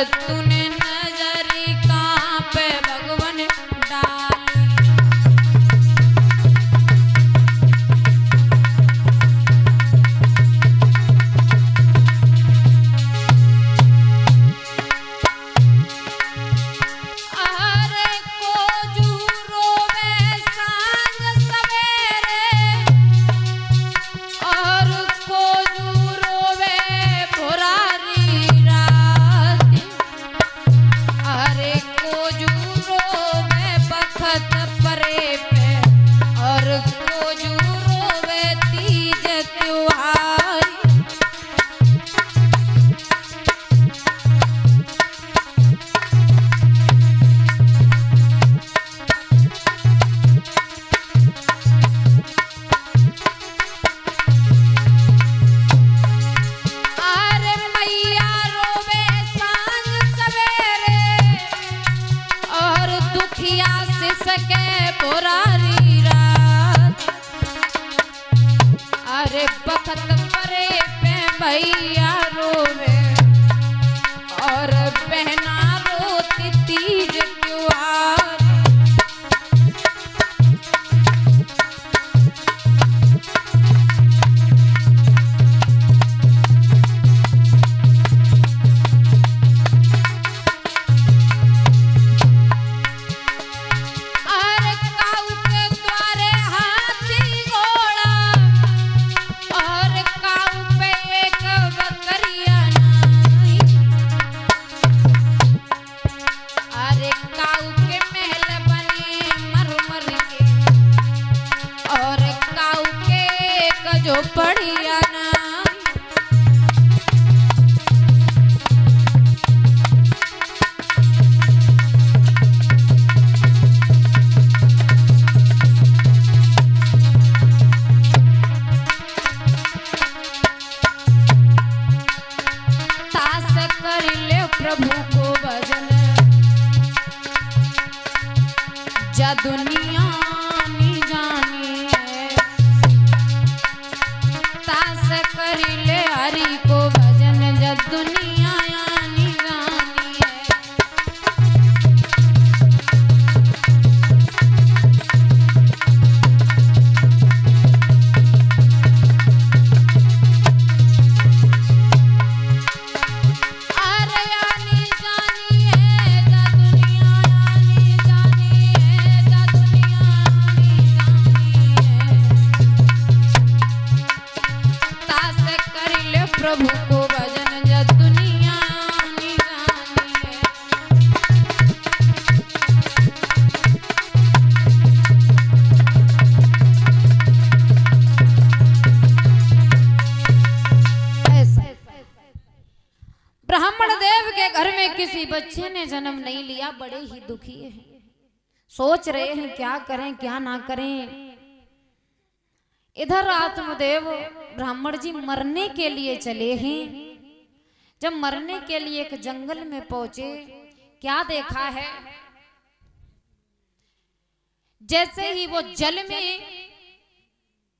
तूने नजरी कहाँ पे भगवन डाली। अरे बखत परे पे भैया रोवे और बहना रोती तीज त्योहार। जो पढ़िया ना तास कर ले प्रभु को भजन जा दुनिया नी जानी है। तास करिले हरि को भजन जब दुनिया यानी गानी है। अरे यानी जानी है जब दुनिया यानी जानी है जब दुनिया यानी जानी है। करिले प्रभु को भजन जब दुनिया निगानी है। ब्राह्मण देव के घर में किसी बच्चे ने जन्म नहीं लिया, बड़े ही दुखी हैं, सोच रहे हैं क्या करें क्या ना करें। इधर आत्मदेव ब्राह्मण जी मरने के लिए चले हैं। जब मरने के लिए एक जंगल में पहुंचे, क्या देखा है, जैसे ही वो जल में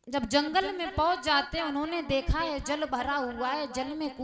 जब जंगल में पहुंच जाते उन्होंने देखा है जल भरा हुआ है, जल में